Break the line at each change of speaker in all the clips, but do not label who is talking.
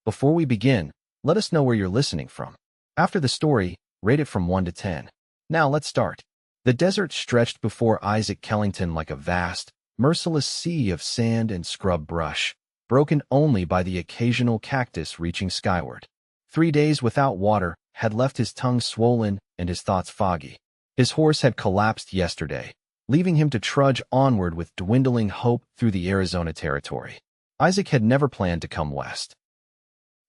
Before we begin, let us know where you're listening from. After the story, rate it from 1 to 10. Now let's start. The desert stretched before Isaac Kellington like a vast, merciless sea of sand and scrub brush, broken only by the occasional cactus reaching skyward. 3 days without water had left his tongue swollen and his thoughts foggy. His horse had collapsed yesterday, leaving him to trudge onward with dwindling hope through the Arizona territory. Isaac had never planned to come west.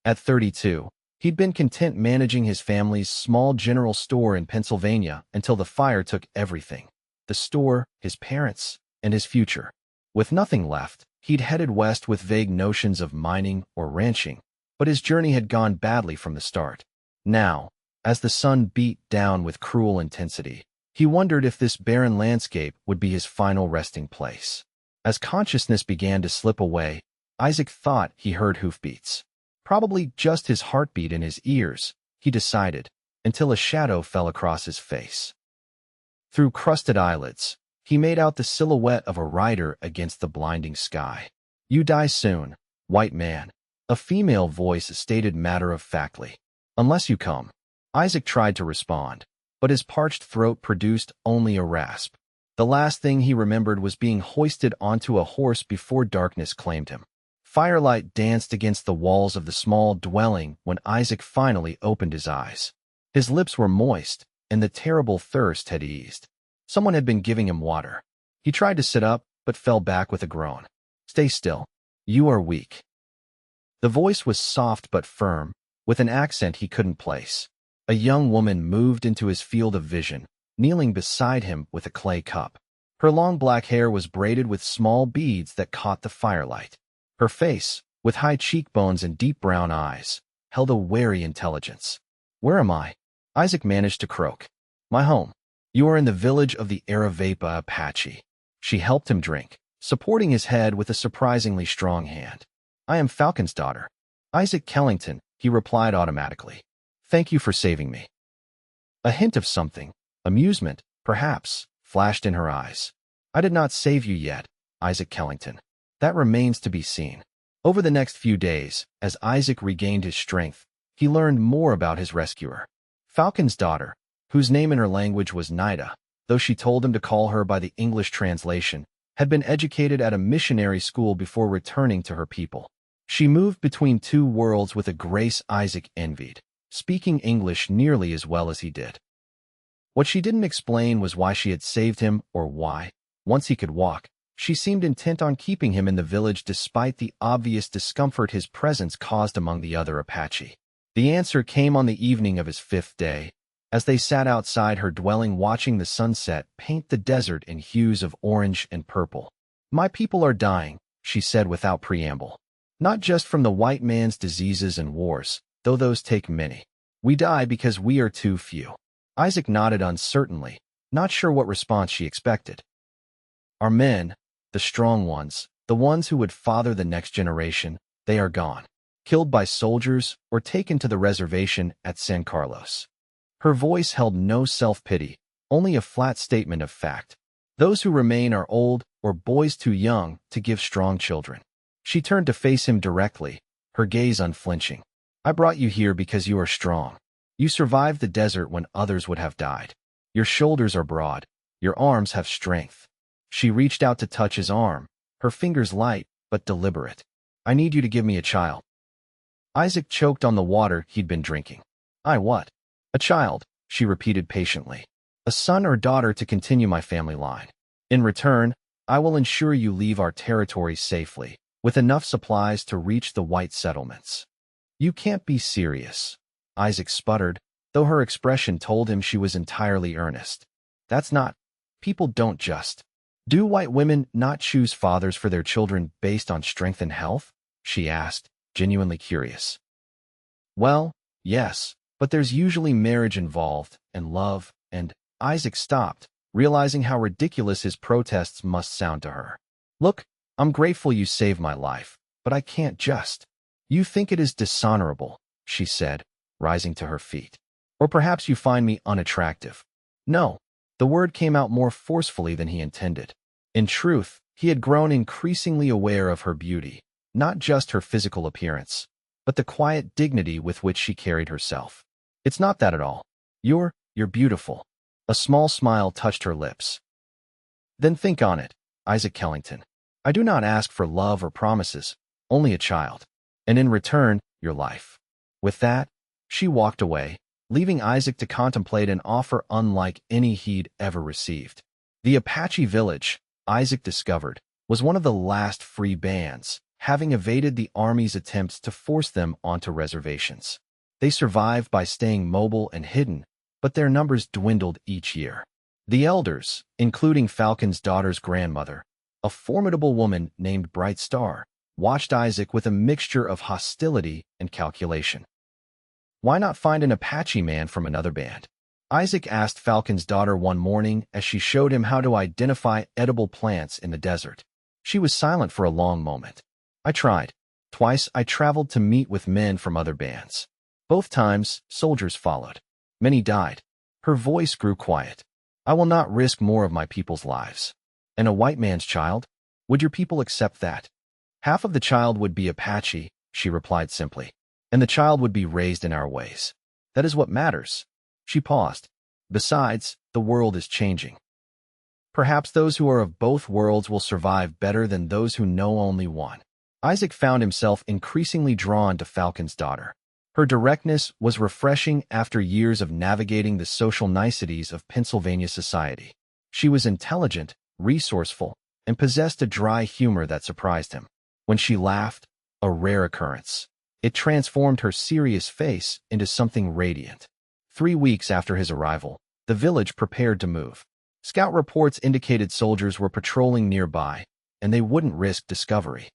At 32, he'd been content managing his family's small general store in Pennsylvania until the fire took everything: the store, his parents, and his future. With nothing left, he'd headed west with vague notions of mining or ranching, but his journey had gone badly from the start. Now, as the sun beat down with cruel intensity, he wondered if this barren landscape would be his final resting place. As consciousness began to slip away, Isaac thought he heard hoofbeats. Probably just his heartbeat in his ears, he decided, until a shadow fell across his face. Through crusted eyelids, he made out the silhouette of a rider against the blinding sky. "You die soon, white man," a female voice stated matter-of-factly. "Unless you come." Isaac tried to respond, but his parched throat produced only a rasp. The last thing he remembered was being hoisted onto a horse before darkness claimed him. Firelight danced against the walls of the small dwelling when Isaac finally opened his eyes. His lips were moist, and the terrible thirst had eased. Someone had been giving him water. He tried to sit up, but fell back with a groan. "Stay still. You are weak." The voice was soft but firm, with an accent he couldn't place. A young woman moved into his field of vision, kneeling beside him with a clay cup. Her long black hair was braided with small beads that caught the firelight. Her face, with high cheekbones and deep brown eyes, held a wary intelligence. "Where am I?" Isaac managed to croak. "My home. You are in the village of the Aravaipa Apache." She helped him drink, supporting his head with a surprisingly strong hand. "I am Falcon's daughter." "Isaac Kellington," he replied automatically. "Thank you for saving me." A hint of something, amusement, perhaps, flashed in her eyes. "I did not save you yet, Isaac Kellington. That remains to be seen." Over the next few days, as Isaac regained his strength, he learned more about his rescuer. Falcon's daughter, whose name in her language was Nida, though she told him to call her by the English translation, had been educated at a missionary school before returning to her people. She moved between two worlds with a grace Isaac envied, speaking English nearly as well as he did. What she didn't explain was why she had saved him or why, once he could walk, she seemed intent on keeping him in the village despite the obvious discomfort his presence caused among the other Apache. The answer came on the evening of his 5th day, as they sat outside her dwelling watching the sunset paint the desert in hues of orange and purple. "My people are dying," she said without preamble. "Not just from the white man's diseases and wars, though those take many. We die because we are too few." Isaac nodded uncertainly, not sure what response she expected. "Our men, the strong ones, the ones who would father the next generation, they are gone, killed by soldiers or taken to the reservation at San Carlos." Her voice held no self-pity, only a flat statement of fact. "Those who remain are old or boys too young to give strong children." She turned to face him directly, her gaze unflinching. "I brought you here because you are strong. You survived the desert when others would have died. Your shoulders are broad. Your arms have strength." She reached out to touch his arm, her fingers light but deliberate. "I need you to give me a child." Isaac choked on the water he'd been drinking. "I what?" "A child," she repeated patiently. "A son or daughter to continue my family line. In return, I will ensure you leave our territory safely, with enough supplies to reach the white settlements." "You can't be serious," Isaac sputtered, though her expression told him she was entirely earnest. "That's not. People don't just. Do white women not choose fathers for their children based on strength and health?" she asked, genuinely curious. "Well, yes, but there's usually marriage involved, and love, and—" Isaac stopped, realizing how ridiculous his protests must sound to her. "Look, I'm grateful you saved my life, but I can't just." "You think it is dishonorable," she said, rising to her feet. "Or perhaps you find me unattractive." "No." The word came out more forcefully than he intended. In truth, he had grown increasingly aware of her beauty, not just her physical appearance. but the quiet dignity with which she carried herself. It's not that at all. You're beautiful. A small smile touched her lips. Then think on it, Isaac Kellington. I do not ask for love or promises, only a child. And in return, your life. With that, she walked away, leaving Isaac to contemplate an offer unlike any he'd ever received. The Apache village, Isaac discovered, was one of the last free bands, having evaded the Army's attempts to force them onto reservations. They survived by staying mobile and hidden, but their numbers dwindled each year. The elders, including Falcon's daughter's grandmother, a formidable woman named Bright Star, watched Isaac with a mixture of hostility and calculation. Why not find an Apache man from another band? Isaac asked Falcon's daughter one morning as she showed him how to identify edible plants in the desert. She was silent for a long moment. I tried. Twice I traveled to meet with men from other bands. Both times, soldiers followed. Many died. Her voice grew quiet. I will not risk more of my people's lives. And a white man's child? Would your people accept that? Half of the child would be Apache, she replied simply, and the child would be raised in our ways. That is what matters. She paused. Besides, the world is changing. Perhaps those who are of both worlds will survive better than those who know only one. Isaac found himself increasingly drawn to Falcon's daughter. Her directness was refreshing after years of navigating the social niceties of Pennsylvania society. She was intelligent, resourceful, and possessed a dry humor that surprised him. When she laughed, a rare occurrence, it transformed her serious face into something radiant. 3 weeks after his arrival, the village prepared to move. Scout reports indicated soldiers were patrolling nearby, and they wouldn't risk discovery.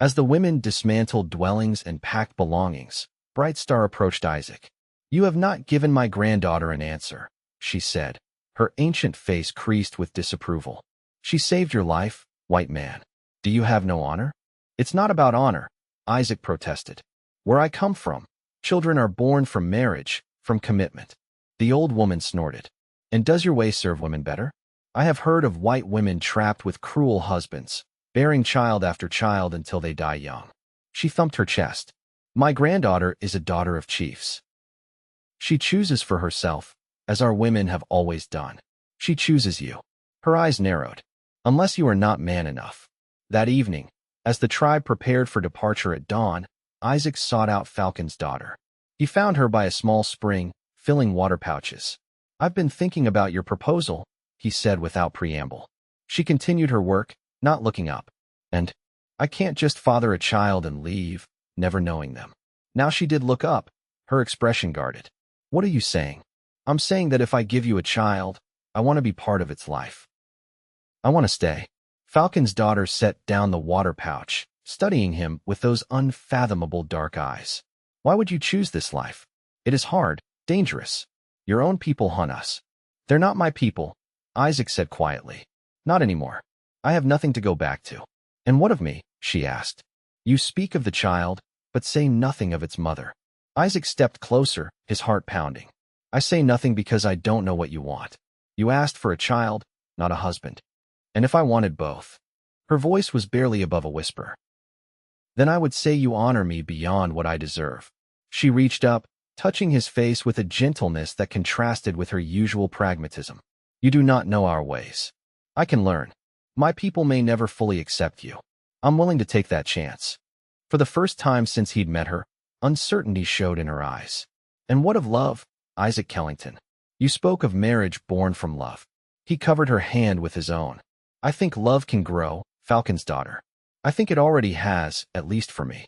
As the women dismantled dwellings and packed belongings, Bright Star approached Isaac. You have not given my granddaughter an answer, she said, her ancient face creased with disapproval. She saved your life, white man. Do you have no honor? It's not about honor, Isaac protested. Where I come from, children are born from marriage, from commitment. The old woman snorted. And does your way serve women better? I have heard of white women trapped with cruel husbands, bearing child after child until they die young. She thumped her chest. My granddaughter is a daughter of chiefs. She chooses for herself, as our women have always done. She chooses you. Her eyes narrowed. Unless you are not man enough. That evening, as the tribe prepared for departure at dawn, Isaac sought out Falcon's daughter. He found her by a small spring, filling water pouches. I've been thinking about your proposal, he said without preamble. She continued her work, not looking up. And I can't just father a child and leave, never knowing them. Now she did look up, her expression guarded. What are you saying? I'm saying that if I give you a child, I want to be part of its life. I want to stay. Falcon's daughter set down the water pouch, studying him with those unfathomable dark eyes. Why would you choose this life? It is hard, dangerous. Your own people hunt us. They're not my people, Isaac said quietly. Not anymore. I have nothing to go back to. And what of me? She asked. You speak of the child, but say nothing of its mother. Isaac stepped closer, his heart pounding. I say nothing because I don't know what you want. You asked for a child, not a husband. And if I wanted both? Her voice was barely above a whisper. Then I would say you honor me beyond what I deserve. She reached up, touching his face with a gentleness that contrasted with her usual pragmatism. You do not know our ways. I can learn. My people may never fully accept you. I'm willing to take that chance. For the first time since he'd met her, uncertainty showed in her eyes. And what of love, Isaac Kellington? You spoke of marriage born from love. He covered her hand with his own. I think love can grow, Falcon's daughter. I think it already has, at least for me.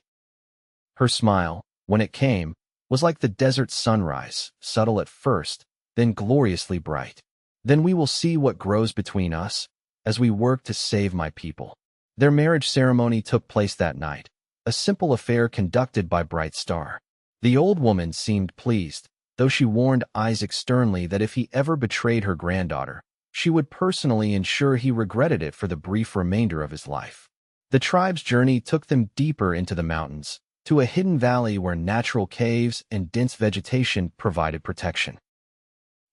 Her smile, when it came, was like the desert sunrise, subtle at first, then gloriously bright. Then we will see what grows between us, as we work to save my people. Their marriage ceremony took place that night, a simple affair conducted by Bright Star. The old woman seemed pleased, though she warned Isaac sternly that if he ever betrayed her granddaughter, she would personally ensure he regretted it for the brief remainder of his life. The tribe's journey took them deeper into the mountains, to a hidden valley where natural caves and dense vegetation provided protection.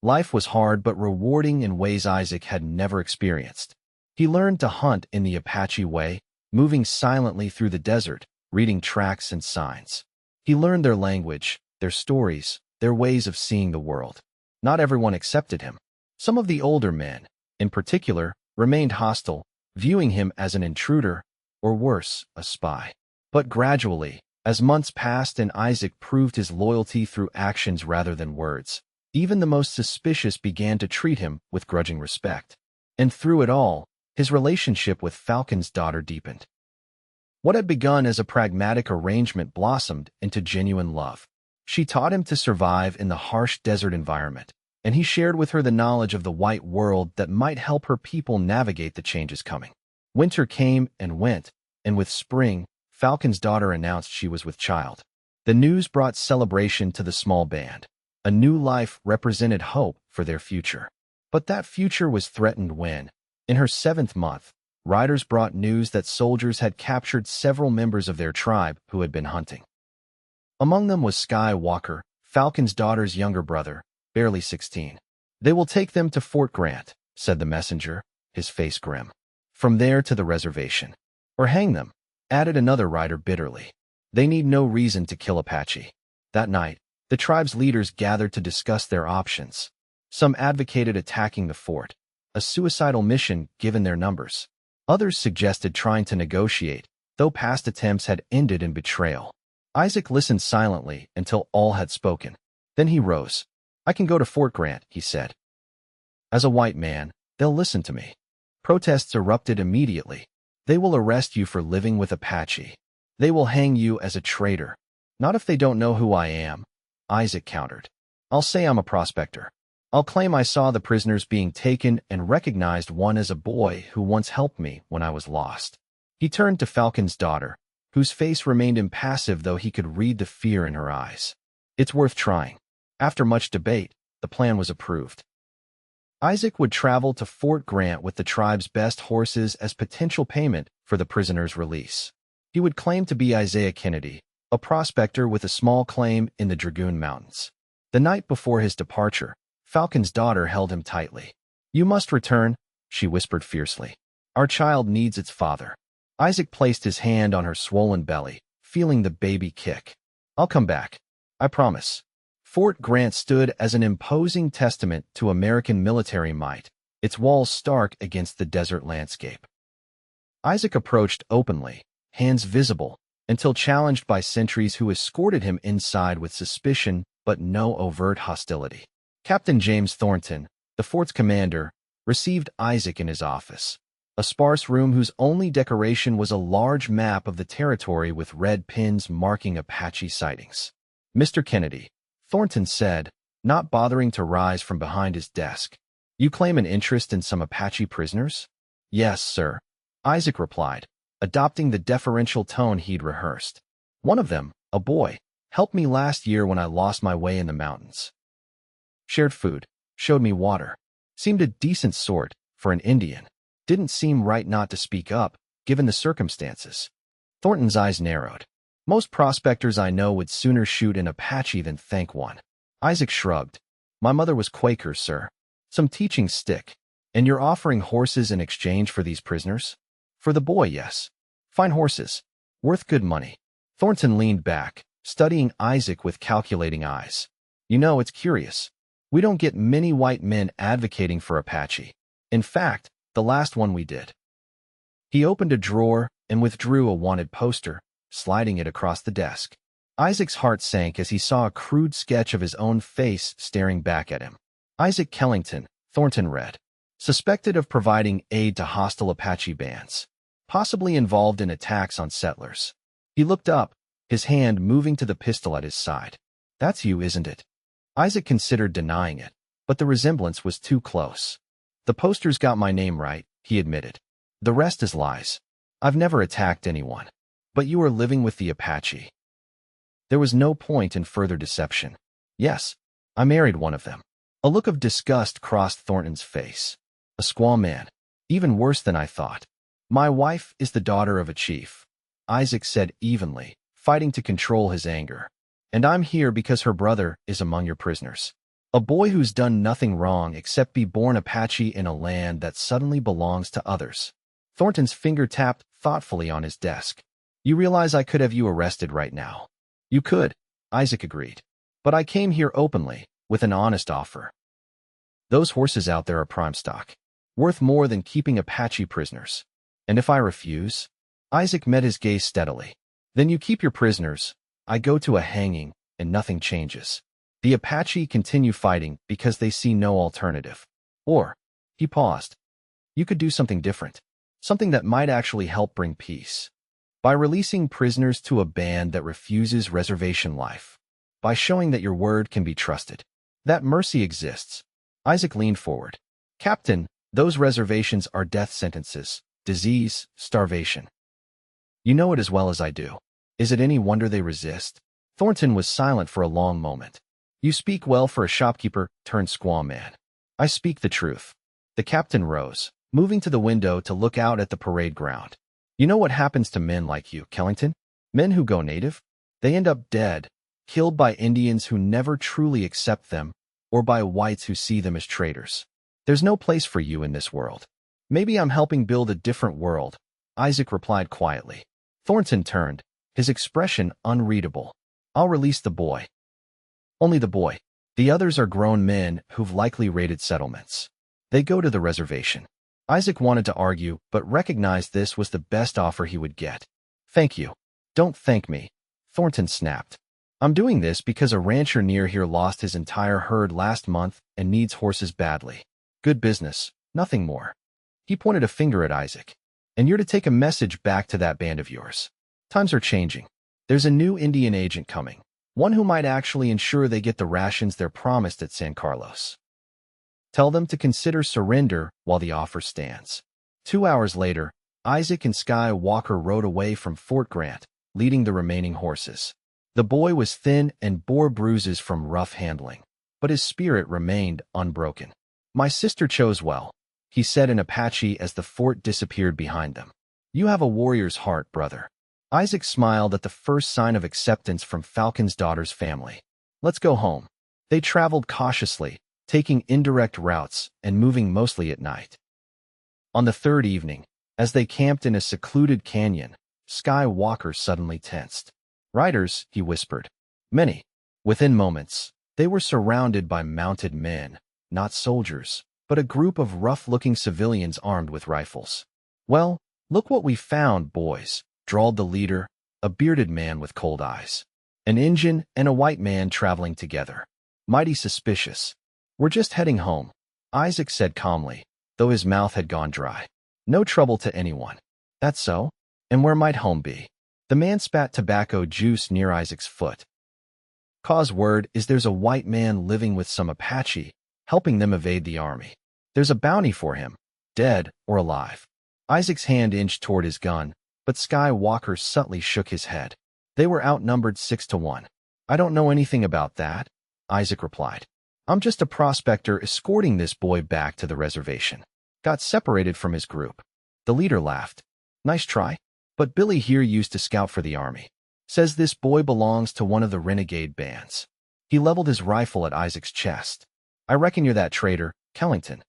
Life was hard but rewarding in ways Isaac had never experienced. He learned to hunt in the Apache way, moving silently through the desert, reading tracks and signs. He learned their language, their stories, their ways of seeing the world. Not everyone accepted him. Some of the older men, in particular, remained hostile, viewing him as an intruder, or worse, a spy. But gradually, as months passed and Isaac proved his loyalty through actions rather than words, even the most suspicious began to treat him with grudging respect. And through it all, his relationship with Falcon's daughter deepened. What had begun as a pragmatic arrangement blossomed into genuine love. She taught him to survive in the harsh desert environment, and he shared with her the knowledge of the white world that might help her people navigate the changes coming. Winter came and went, and with spring, Falcon's daughter announced she was with child. The news brought celebration to the small band. A new life represented hope for their future. But that future was threatened when, in her 7th month, riders brought news that soldiers had captured several members of their tribe who had been hunting. Among them was Sky Walker, Falcon's daughter's younger brother, barely 16. "They will take them to Fort Grant," said the messenger, his face grim. "From there to the reservation. Or hang them," added another rider bitterly. "They need no reason to kill Apache." That night, the tribe's leaders gathered to discuss their options. Some advocated attacking the fort, a suicidal mission given their numbers. Others suggested trying to negotiate, though past attempts had ended in betrayal. Isaac listened silently until all had spoken. Then he rose. "I can go to Fort Grant," he said. "As a white man, they'll listen to me." Protests erupted immediately. "They will arrest you for living with Apache. They will hang you as a traitor." "Not if they don't know who I am," Isaac countered. "I'll say I'm a prospector. I'll claim I saw the prisoners being taken and recognized one as a boy who once helped me when I was lost." He turned to Falcon's daughter, whose face remained impassive though he could read the fear in her eyes. "It's worth trying." After much debate, the plan was approved. Isaac would travel to Fort Grant with the tribe's best horses as potential payment for the prisoner's release. He would claim to be Isaiah Kennedy, a prospector with a small claim in the Dragoon Mountains. The night before his departure, Falcon's daughter held him tightly. "You must return," she whispered fiercely. "Our child needs its father." Isaac placed his hand on her swollen belly, feeling the baby kick. "I'll come back. I promise." Fort Grant stood as an imposing testament to American military might, its walls stark against the desert landscape. Isaac approached openly, hands visible, until challenged by sentries who escorted him inside with suspicion but no overt hostility. Captain James Thornton, the fort's commander, received Isaac in his office, a sparse room whose only decoration was a large map of the territory with red pins marking Apache sightings. "Mr. Kennedy," Thornton said, not bothering to rise from behind his desk. "You claim an interest in some Apache prisoners?" "Yes, sir," Isaac replied, adopting the deferential tone he'd rehearsed. "One of them, a boy, helped me last year when I lost my way in the mountains. Shared food, showed me water. Seemed a decent sort for an Indian. Didn't seem right not to speak up, given the circumstances." Thornton's eyes narrowed. "Most prospectors I know would sooner shoot an Apache than thank one." Isaac shrugged. "My mother was Quaker, sir. Some teachings stick. And you're offering horses in exchange for these prisoners?" "For the boy, yes. Fine horses. Worth good money." Thornton leaned back, studying Isaac with calculating eyes. "You know, it's curious. We don't get many white men advocating for Apache. In fact, the last one we did." He opened a drawer and withdrew a wanted poster, sliding it across the desk. Isaac's heart sank as he saw a crude sketch of his own face staring back at him. "Isaac Kellington," Thornton read. "Suspected of providing aid to hostile Apache bands. Possibly involved in attacks on settlers." He looked up, his hand moving to the pistol at his side. "That's you, isn't it?" Isaac considered denying it, but the resemblance was too close. "The poster's got my name right," he admitted. "The rest is lies. I've never attacked anyone. But you are living with the Apache." There was no point in further deception. "Yes, I married one of them." A look of disgust crossed Thornton's face. "A squaw man. Even worse than I thought." "My wife is the daughter of a chief," Isaac said evenly, fighting to control his anger. "And I'm here because her brother is among your prisoners. A boy who's done nothing wrong except be born Apache in a land that suddenly belongs to others." Thornton's finger tapped thoughtfully on his desk. "You realize I could have you arrested right now." You could, Isaac agreed. But I came here openly, with an honest offer. Those horses out there are prime stock, worth more than keeping Apache prisoners. And if I refuse? Isaac met his gaze steadily. Then you keep your prisoners, I go to a hanging, and nothing changes. The Apache continue fighting because they see no alternative. Or, he paused, you could do something different, something that might actually help bring peace. By releasing prisoners to a band that refuses reservation life. By showing that your word can be trusted. That mercy exists. Isaac leaned forward. Captain, those reservations are death sentences, disease, starvation. You know it as well as I do. Is it any wonder they resist? Thornton was silent for a long moment. You speak well for a shopkeeper turned squaw man. I speak the truth. The captain rose, moving to the window to look out at the parade ground. You know what happens to men like you, Kellington? Men who go native? They end up dead, killed by Indians who never truly accept them, or by whites who see them as traitors. There's no place for you in this world. Maybe I'm helping build a different world, Isaac replied quietly. Thornton turned, his expression unreadable. I'll release the boy. Only the boy. The others are grown men who've likely raided settlements. They go to the reservation. Isaac wanted to argue, but recognized this was the best offer he would get. Thank you. Don't thank me, Thornton snapped. I'm doing this because a rancher near here lost his entire herd last month and needs horses badly. Good business, nothing more. He pointed a finger at Isaac. And you're to take a message back to that band of yours. Times are changing. There's a new Indian agent coming, one who might actually ensure they get the rations they're promised at San Carlos. Tell them to consider surrender while the offer stands. 2 hours later, Isaac and Sky Walker rode away from Fort Grant, leading the remaining horses. The boy was thin and bore bruises from rough handling, but his spirit remained unbroken. My sister chose well, he said in Apache as the fort disappeared behind them. You have a warrior's heart, brother. Isaac smiled at the first sign of acceptance from Falcon's daughter's family. Let's go home. They traveled cautiously, taking indirect routes and moving mostly at night. On the third evening, as they camped in a secluded canyon, Sky Walker suddenly tensed. Riders, he whispered. Many. Within moments, they were surrounded by mounted men, not soldiers, but a group of rough-looking civilians armed with rifles. Well, look what we found, boys, drawled the leader, a bearded man with cold eyes. An Injun and a white man traveling together. Mighty suspicious. We're just heading home, Isaac said calmly, though his mouth had gone dry. No trouble to anyone. That's so? And where might home be? The man spat tobacco juice near Isaac's foot. Cause word is there's a white man living with some Apache, helping them evade the army. There's a bounty for him, dead or alive. Isaac's hand inched toward his gun, but Sky Walker subtly shook his head. They were outnumbered 6-1. I don't know anything about that, Isaac replied. I'm just a prospector escorting this boy back to the reservation. Got separated from his group. The leader laughed. Nice try. But Billy here used to scout for the army. Says this boy belongs to one of the renegade bands. He leveled his rifle at Isaac's chest. I reckon you're that traitor, Kellington.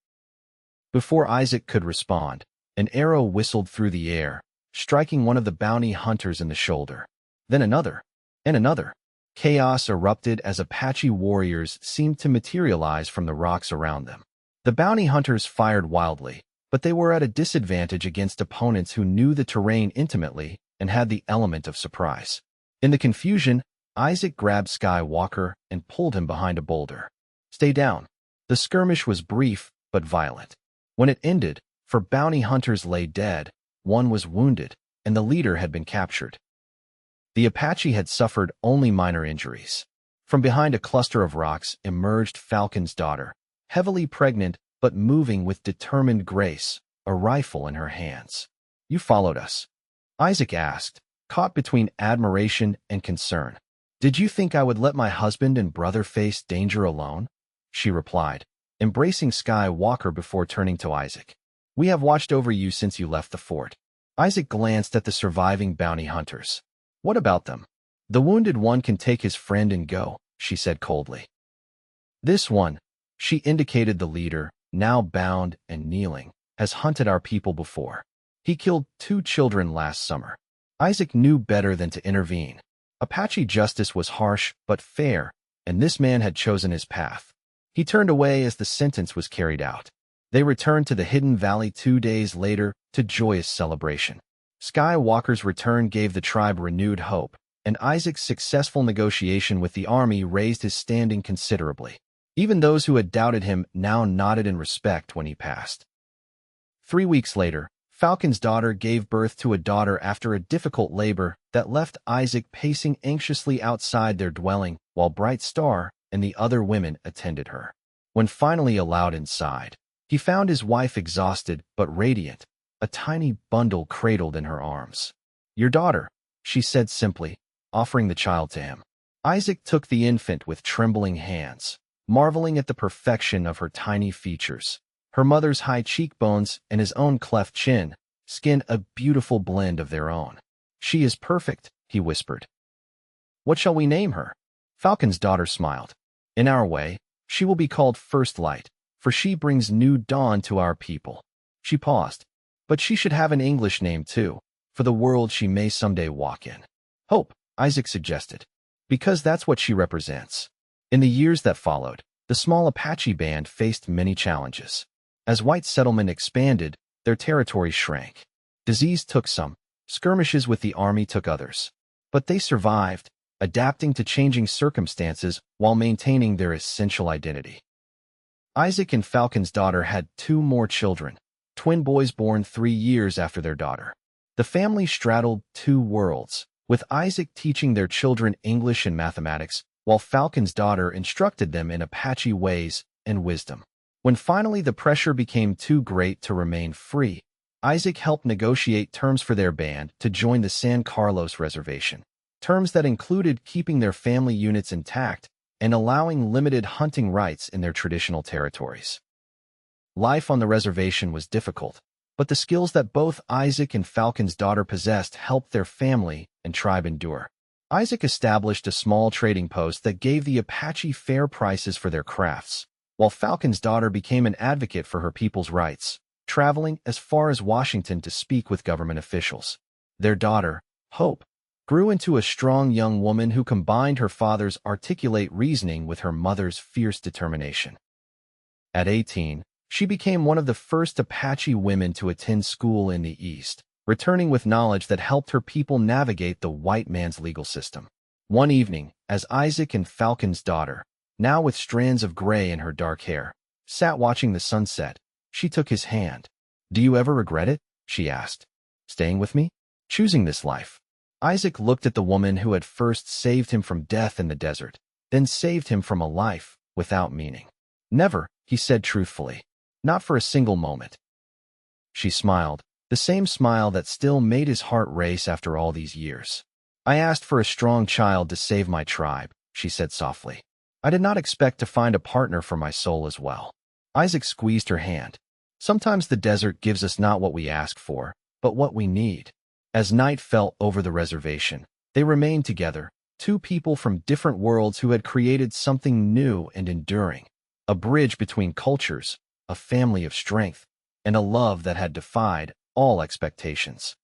Before Isaac could respond, an arrow whistled through the air, striking one of the bounty hunters in the shoulder. Then another, and another. Chaos erupted as Apache warriors seemed to materialize from the rocks around them. The bounty hunters fired wildly, but they were at a disadvantage against opponents who knew the terrain intimately and had the element of surprise. In the confusion, Isaac grabbed Sky Walker and pulled him behind a boulder. Stay down. The skirmish was brief but violent. When it ended, 4 bounty hunters lay dead, 1 was wounded, and the leader had been captured. The Apache had suffered only minor injuries. From behind a cluster of rocks emerged Falcon's daughter, heavily pregnant but moving with determined grace, a rifle in her hands. You followed us? Isaac asked, caught between admiration and concern. Did you think I would let my husband and brother face danger alone? She replied, embracing Sky Walker before turning to Isaac. We have watched over you since you left the fort. Isaac glanced at the surviving bounty hunters. What about them? The wounded one can take his friend and go, she said coldly. This one, she indicated the leader, now bound and kneeling, has hunted our people before. He killed 2 children last summer. Isaac knew better than to intervene. Apache justice was harsh but fair, and this man had chosen his path. He turned away as the sentence was carried out. They returned to the hidden valley 2 days later to joyous celebration. Skywalker's return gave the tribe renewed hope, and Isaac's successful negotiation with the army raised his standing considerably. Even those who had doubted him now nodded in respect when he passed. 3 weeks later, Falcon's daughter gave birth to a daughter after a difficult labor that left Isaac pacing anxiously outside their dwelling while Bright Star and the other women attended her. When finally allowed inside, he found his wife exhausted but radiant, a tiny bundle cradled in her arms. "Your daughter," she said simply, offering the child to him. Isaac took the infant with trembling hands, marveling at the perfection of her tiny features. Her mother's high cheekbones and his own cleft chin, skin a beautiful blend of their own. "She is perfect," he whispered. "What shall we name her?" Falcon's daughter smiled. "In our way, she will be called First Light, for she brings new dawn to our people." She paused. "But she should have an English name too, for the world she may someday walk in." "Hope," Isaac suggested, "because that's what she represents." In the years that followed, the small Apache band faced many challenges. As white settlement expanded, their territory shrank. Disease took some, skirmishes with the army took others. But they survived, adapting to changing circumstances while maintaining their essential identity. Isaac and Falcon's daughter had 2 more children, twin boys born 3 years after their daughter. The family straddled 2 worlds, with Isaac teaching their children English and mathematics, while Falcon's daughter instructed them in Apache ways and wisdom. When finally the pressure became too great to remain free, Isaac helped negotiate terms for their band to join the San Carlos Reservation, terms that included keeping their family units intact and allowing limited hunting rights in their traditional territories. Life on the reservation was difficult, but the skills that both Isaac and Falcon's daughter possessed helped their family and tribe endure. Isaac established a small trading post that gave the Apache fair prices for their crafts, while Falcon's daughter became an advocate for her people's rights, traveling as far as Washington to speak with government officials. Their daughter, Hope, grew into a strong young woman who combined her father's articulate reasoning with her mother's fierce determination. At 18, she became one of the first Apache women to attend school in the East, returning with knowledge that helped her people navigate the white man's legal system. One evening, as Isaac and Falcon's daughter, now with strands of gray in her dark hair, sat watching the sunset, she took his hand. "Do you ever regret it?" she asked. "Staying with me? Choosing this life?" Isaac looked at the woman who had first saved him from death in the desert, then saved him from a life without meaning. "Never," he said truthfully. "Not for a single moment." She smiled, the same smile that still made his heart race after all these years. "I asked for a strong child to save my tribe," she said softly. "I did not expect to find a partner for my soul as well." Isaac squeezed her hand. "Sometimes the desert gives us not what we ask for, but what we need." As night fell over the reservation, they remained together, 2 people from different worlds who had created something new and enduring, a bridge between cultures, a family of strength, and a love that had defied all expectations.